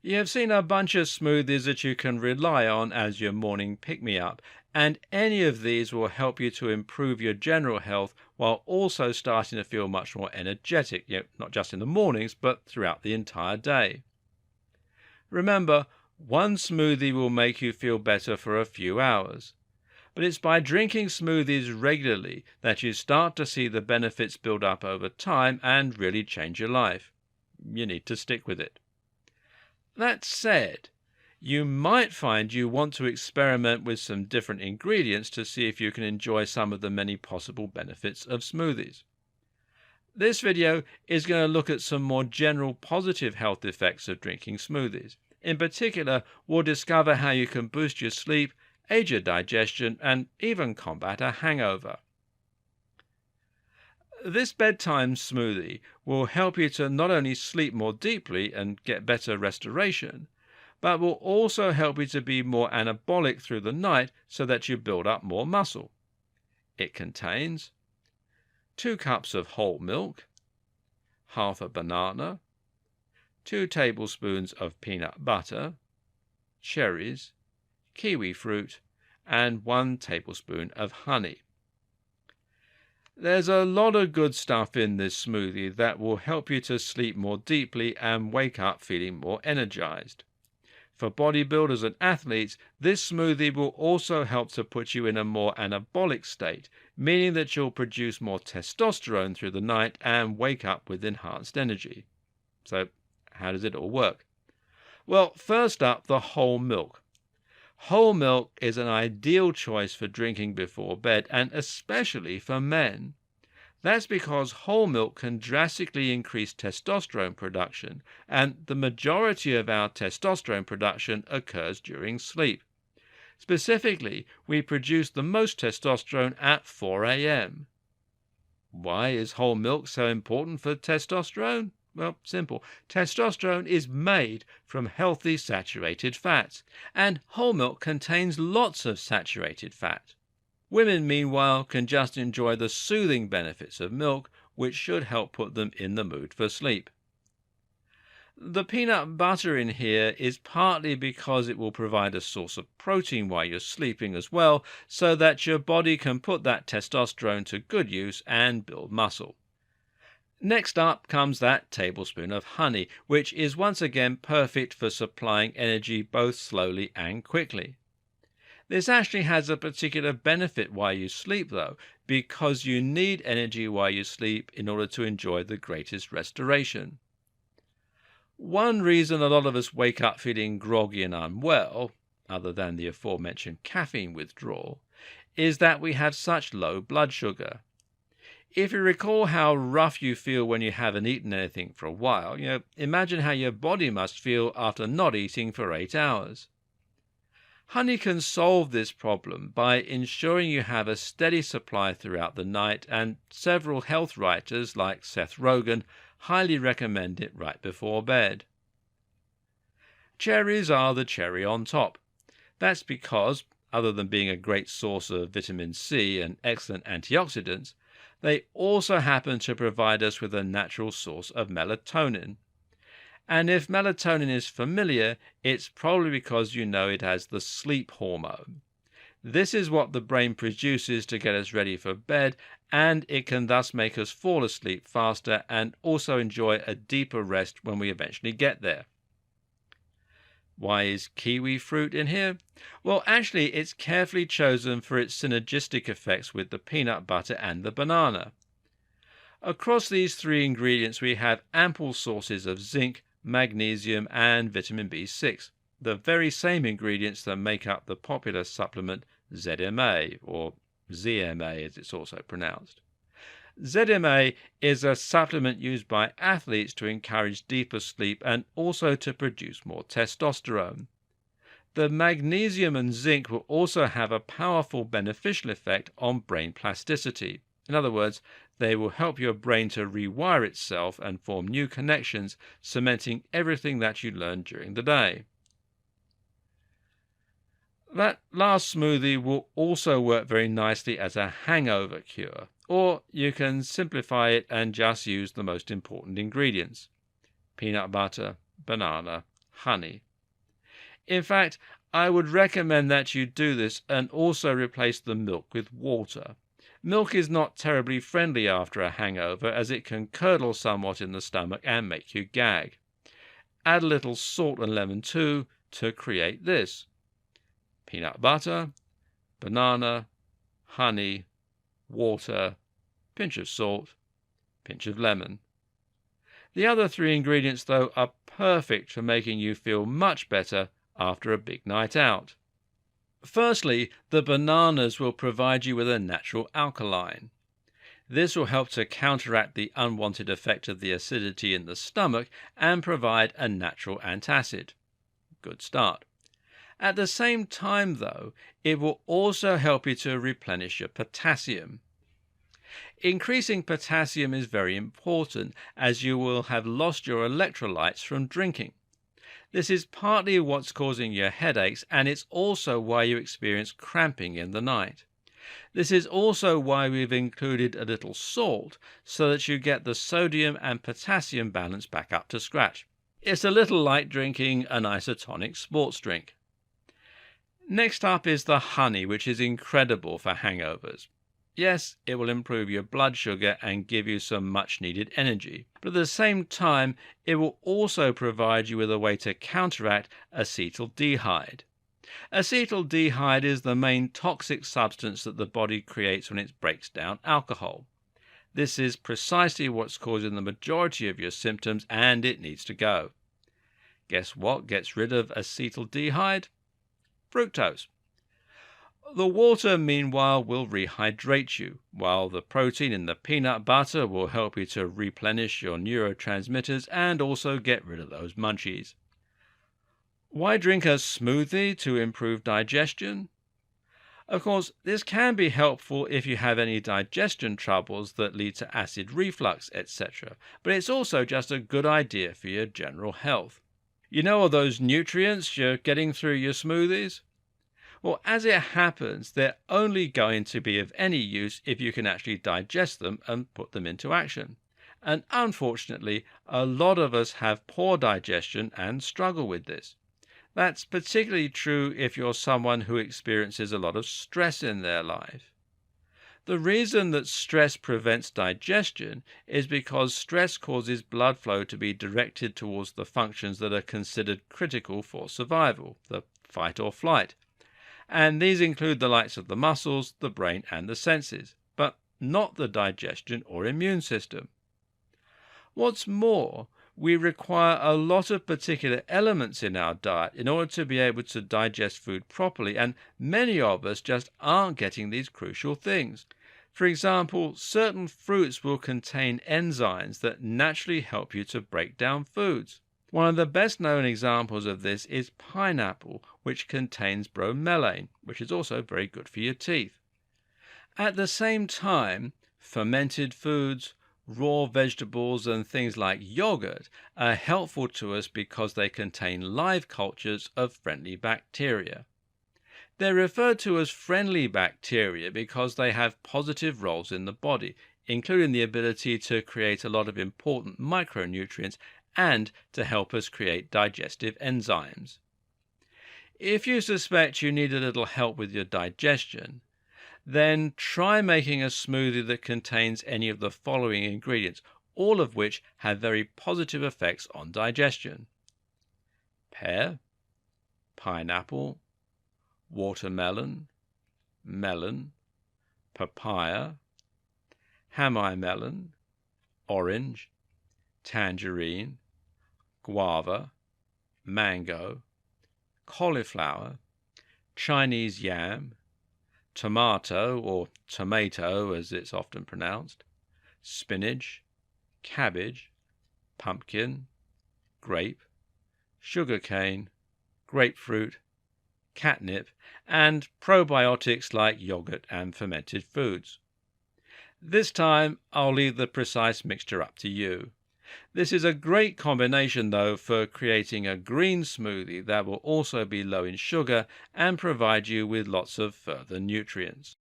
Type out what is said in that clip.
You have seen a bunch of smoothies that you can rely on as your morning pick-me-up, and any of these will help you to improve your general health while also starting to feel much more energetic, not just in the mornings, but throughout the entire day. Remember, one smoothie will make you feel better for a few hours, but it's by drinking smoothies regularly that you start to see the benefits build up over time and really change your life. You need to stick with it. That said, you might find you want to experiment with some different ingredients to see if you can enjoy some of the many possible benefits of smoothies. This video is going to look at some more general positive health effects of drinking smoothies. In particular, we'll discover how you can boost your sleep, aid your digestion, and even combat a hangover. This bedtime smoothie will help you to not only sleep more deeply and get better restoration, but will also help you to be more anabolic through the night so that you build up more muscle. It contains 2 cups of whole milk, half a banana, 2 tablespoons of peanut butter, cherries, kiwi fruit, and 1 tablespoon of honey. There's a lot of good stuff in this smoothie that will help you to sleep more deeply and wake up feeling more energized. For bodybuilders and athletes, this smoothie will also help to put you in a more anabolic state, meaning that you'll produce more testosterone through the night and wake up with enhanced energy. So, how does it all work? Well, first up, the whole milk. Whole milk is an ideal choice for drinking before bed, and especially for men. That's because whole milk can drastically increase testosterone production, and the majority of our testosterone production occurs during sleep. Specifically, we produce the most testosterone at 4 a.m. Why is whole milk so important for testosterone? Well, simple. Testosterone is made from healthy saturated fats, and whole milk contains lots of saturated fat. Women, meanwhile, can just enjoy the soothing benefits of milk, which should help put them in the mood for sleep. The peanut butter in here is partly because it will provide a source of protein while you're sleeping as well, so that your body can put that testosterone to good use and build muscle. Next up comes that tablespoon of honey, which is once again perfect for supplying energy both slowly and quickly. This actually has a particular benefit while you sleep, though, because you need energy while you sleep in order to enjoy the greatest restoration. One reason a lot of us wake up feeling groggy and unwell, other than the aforementioned caffeine withdrawal, is that we have such low blood sugar. If you recall how rough you feel when you haven't eaten anything for a while, imagine how your body must feel after not eating for 8 hours. Honey can solve this problem by ensuring you have a steady supply throughout the night, and several health writers like Seth Rogen highly recommend it right before bed. Cherries are the cherry on top. That's because, other than being a great source of vitamin C and excellent antioxidants, they also happen to provide us with a natural source of melatonin. And if melatonin is familiar, it's probably because you know it as the sleep hormone. This is what the brain produces to get us ready for bed, and it can thus make us fall asleep faster and also enjoy a deeper rest when we eventually get there. Why is kiwi fruit in here? Well, actually, it's carefully chosen for its synergistic effects with the peanut butter and the banana. Across these 3 ingredients, we have ample sources of zinc, magnesium, and vitamin B6, the very same ingredients that make up the popular supplement ZMA, or ZMA as it's also pronounced. ZMA is a supplement used by athletes to encourage deeper sleep and also to produce more testosterone. The magnesium and zinc will also have a powerful beneficial effect on brain plasticity. In other words, they will help your brain to rewire itself and form new connections, cementing everything that you learn during the day. That last smoothie will also work very nicely as a hangover cure, or you can simplify it and just use the most important ingredients: peanut butter, banana, honey. In fact, I would recommend that you do this and also replace the milk with water. Milk is not terribly friendly after a hangover, as it can curdle somewhat in the stomach and make you gag. Add a little salt and lemon too to create this: peanut butter, banana, honey, water, pinch of salt, pinch of lemon. The other three ingredients, though, are perfect for making you feel much better after a big night out. Firstly, the bananas will provide you with a natural alkaline. This will help to counteract the unwanted effect of the acidity in the stomach and provide a natural antacid. Good start. At the same time, though, it will also help you to replenish your potassium. Increasing potassium is very important, as you will have lost your electrolytes from drinking. This is partly what's causing your headaches, and it's also why you experience cramping in the night. This is also why we've included a little salt, so that you get the sodium and potassium balance back up to scratch. It's a little like drinking an isotonic sports drink. Next up is the honey, which is incredible for hangovers. Yes, it will improve your blood sugar and give you some much-needed energy, but at the same time, it will also provide you with a way to counteract acetaldehyde. Acetaldehyde is the main toxic substance that the body creates when it breaks down alcohol. This is precisely what's causing the majority of your symptoms, and it needs to go. Guess what gets rid of acetaldehyde? Fructose. The water, meanwhile, will rehydrate you, while the protein in the peanut butter will help you to replenish your neurotransmitters and also get rid of those munchies. Why drink a smoothie to improve digestion? Of course, this can be helpful if you have any digestion troubles that lead to acid reflux, etc., but it's also just a good idea for your general health. You know all those nutrients you're getting through your smoothies? Well, as it happens, they're only going to be of any use if you can actually digest them and put them into action. And unfortunately, a lot of us have poor digestion and struggle with this. That's particularly true if you're someone who experiences a lot of stress in their life. The reason that stress prevents digestion is because stress causes blood flow to be directed towards the functions that are considered critical for survival, the fight or flight. And these include the likes of the muscles, the brain, and the senses, but not the digestion or immune system. What's more, we require a lot of particular elements in our diet in order to be able to digest food properly, and many of us just aren't getting these crucial things. For example, certain fruits will contain enzymes that naturally help you to break down foods. One of the best known examples of this is pineapple, which contains bromelain, which is also very good for your teeth. At the same time, fermented foods, raw vegetables, and things like yogurt are helpful to us because they contain live cultures of friendly bacteria. They're referred to as friendly bacteria because they have positive roles in the body, including the ability to create a lot of important micronutrients and to help us create digestive enzymes. If you suspect you need a little help with your digestion, then try making a smoothie that contains any of the following ingredients, all of which have very positive effects on digestion: pear, pineapple, watermelon, melon, papaya, hamai melon, orange, tangerine, guava, mango, cauliflower, Chinese yam, tomato or tomato as it's often pronounced, spinach, cabbage, pumpkin, grape, sugarcane, grapefruit, catnip, and probiotics like yogurt and fermented foods. This time I'll leave the precise mixture up to you. This is a great combination, though, for creating a green smoothie that will also be low in sugar and provide you with lots of further nutrients.